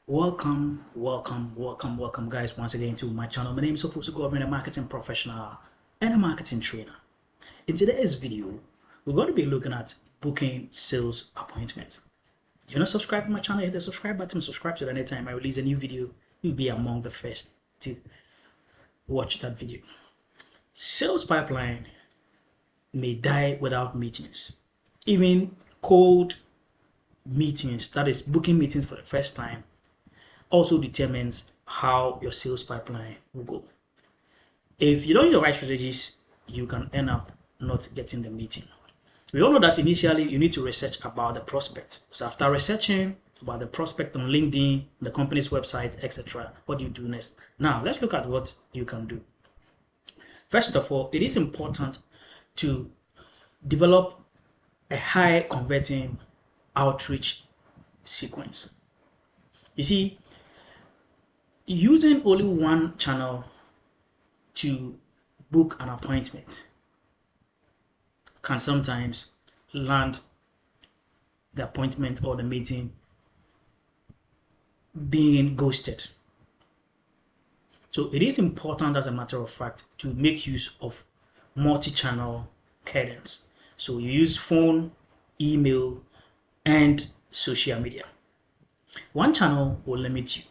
Welcome, guys, once again to my channel. My name is Ofosu Government, a marketing professional and a marketing trainer. In today's video, we're going to be looking at booking sales appointments. If you're not subscribed to my channel, hit the subscribe button, subscribe so that anytime I release a new video, you'll be among the first to watch that video. Sales pipeline may die without meetings. Even cold meetings, that is booking meetings for the first time, also determines how your sales pipeline will go. If you don't use the right strategies, you can end up not getting the meeting. We all know that initially you need to research about the prospect. So after researching about the prospect on LinkedIn, the company's website, etc., what do you do next? Now let's look at what you can do. First of all, it is important to develop a high converting outreach sequence. You see, using only one channel to book an appointment can sometimes land the appointment or the meeting being ghosted. So it is important, as a matter of fact, to make use of multi-channel cadence. So you use phone, email, and social media. One channel will limit you.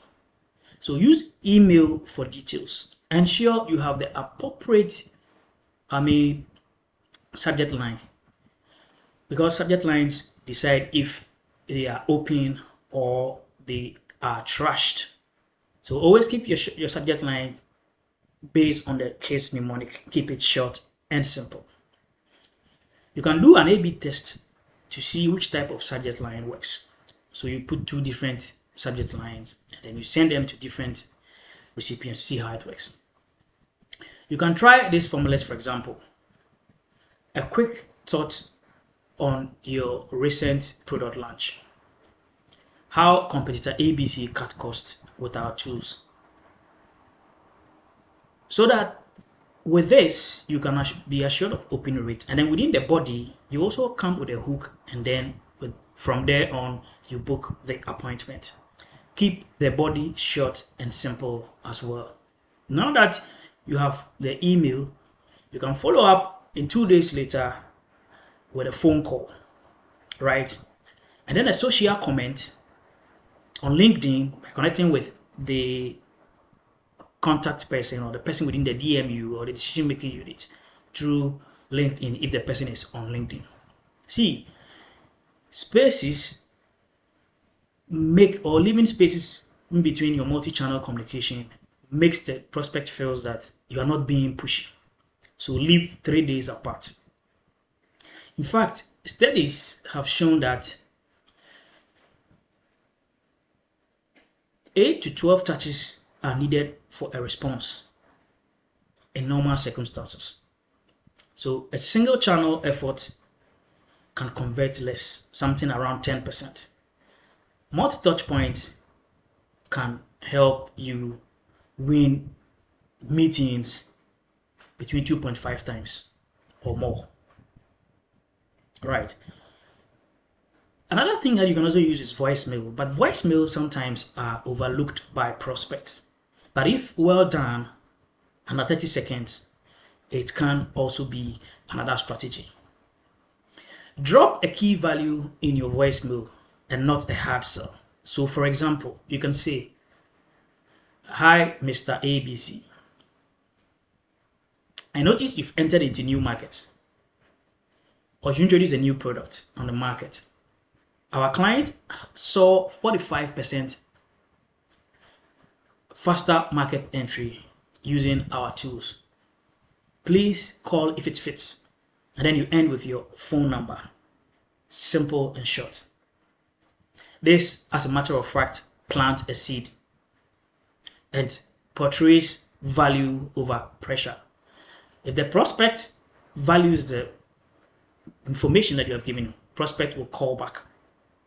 So use email for details. Ensure you have the appropriate, subject line, because subject lines decide if they are open or they are trashed. So always keep your subject lines based on the case mnemonic. Keep it short and simple. You can do an A/B test to see which type of subject line works. So you put two different subject lines and then you send them to different recipients to see how it works. You can try these formulas. For example, a quick thought on your recent product launch. How competitor ABC cut costs with our tools. So that with this, you can be assured of open rate. And then within the body, you also come with a hook, and then from there on, you book the appointment. Keep the body short and simple as well. Now that you have the email, you can follow up in 2 days later with a phone call, right? And then a social comment on LinkedIn by connecting with the contact person or the person within the DMU or the decision-making unit through LinkedIn if the person is on LinkedIn. See, spaces leaving spaces in between your multi-channel communication makes the prospect feels that you are not being pushy. So leave 3 days apart. In fact, studies have shown that 8 to 12 touches are needed for a response in normal circumstances. So a single channel effort can convert less, something around 10%. Multi-touch points can help you win meetings between 2.5 times or more. Right. Another thing that you can also use is voicemail, but voicemail sometimes are overlooked by prospects. But if well done, under 30 seconds, it can also be another strategy. Drop a key value in your voicemail and not a hard sell. So for example, you can say, "Hi, Mr. ABC. I noticed you've entered into new markets or you introduced a new product on the market. Our client saw 45% faster market entry using our tools. Please call if it fits." And then you end with your phone number. Simple and short. This, as a matter of fact, plant a seed and portrays value over pressure. If the prospect values the information that you have given, prospect will call back.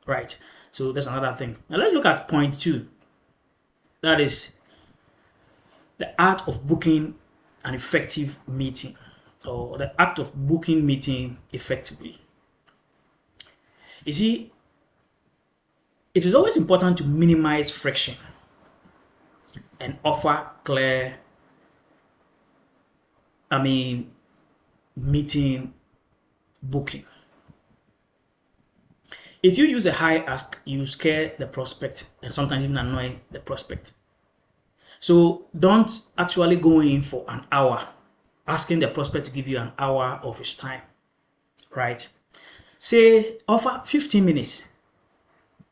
Right. So that's another thing. Now let's look at point 2. That is the art of booking an effective meeting, or the act of booking meeting effectively. You see, It is always important to minimize friction and offer clear, meeting booking. If you use a high ask, you scare the prospect and sometimes even annoy the prospect. So don't actually go in for an hour, asking the prospect to give you an hour of his time, right? Say offer 15 minutes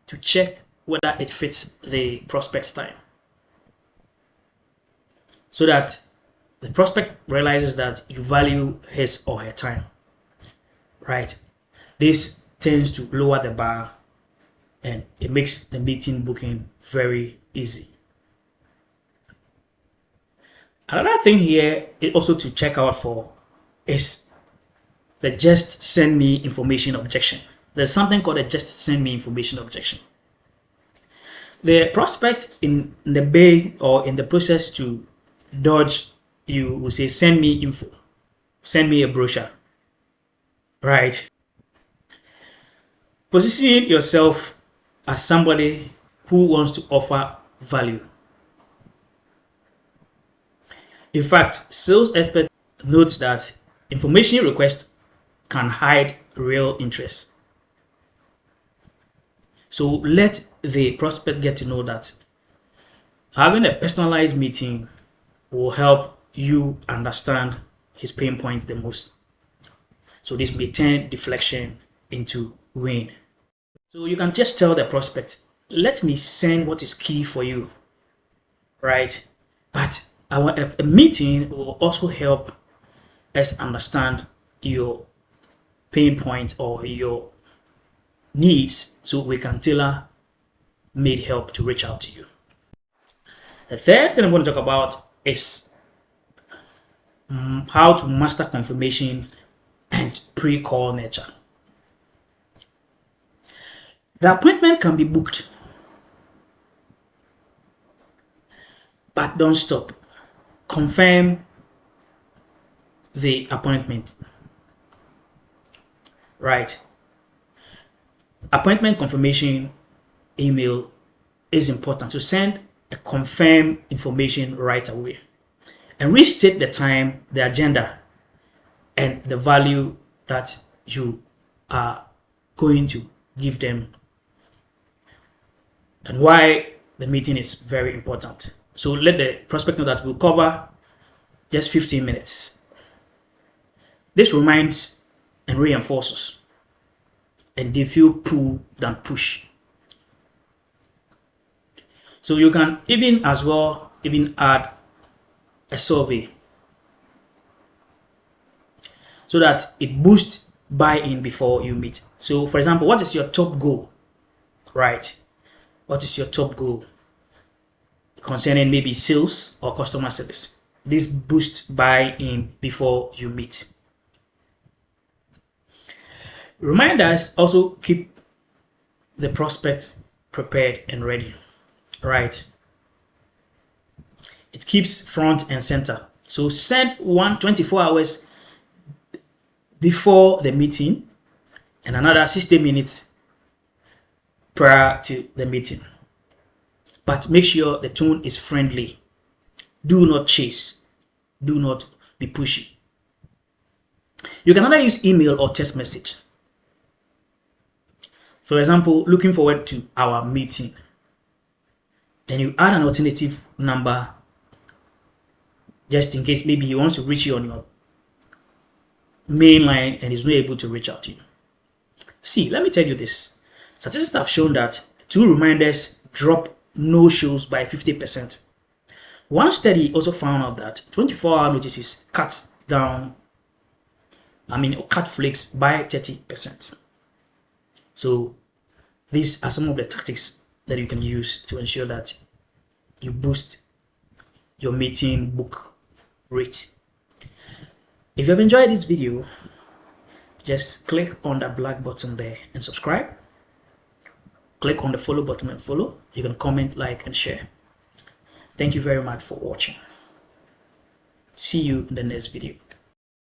to check whether it fits the prospect's time, so that the prospect realizes that you value his or her time, right? This tends to lower the bar and it makes the meeting booking very easy. Another thing here is also to check out for is the just send me information objection. There's something called a just send me information objection. The prospect in the base or in the process to dodge you will say send me info, send me a brochure, right? Position yourself as somebody who wants to offer value. In fact, sales expert notes that information requests can hide real interest. So let the prospect get to know that having a personalized meeting will help you understand his pain points the most. So this may turn deflection into win. So you can just tell the prospect, let me send what is key for you, right? But a meeting will also help us understand your pain point or your needs so we can tailor made help to reach out to you. The third thing I'm going to talk about is how to master confirmation and pre-call nurture. The appointment can be booked, but don't stop. Confirm the appointment, right? Appointment confirmation email is important to send a confirm information right away and restate the time, the agenda, and the value that you are going to give them and why the meeting is very important. So let the prospect know that we'll cover just 15 minutes. This reminds and reinforces, and they feel pull than push. So you can even add a survey so that it boosts buy-in before you meet. So for example, what is your top goal, right? What is your top goal concerning maybe sales or customer service? This boosts buy-in before you meet. Reminders also keep the prospects prepared and ready, right? It keeps front and center. So send 24 hours before the meeting and another 60 minutes prior to the meeting. But make sure the tone is friendly. Do not chase. Do not be pushy. You can either use email or text message. For example, looking forward to our meeting. Then you add an alternative number just in case maybe he wants to reach you on your main line and is not able to reach out to you. See, let me tell you this. Statistics have shown that 2 reminders drop no-shows by 50%. One study also found out that 24-hour notices cut flakes by 30%. So these are some of the tactics that you can use to ensure that you boost your meeting book rate. If you have enjoyed this video, just click on that black button there and subscribe. Click on the follow button and follow. You can comment, like, and share. Thank you very much for watching. See you in the next video.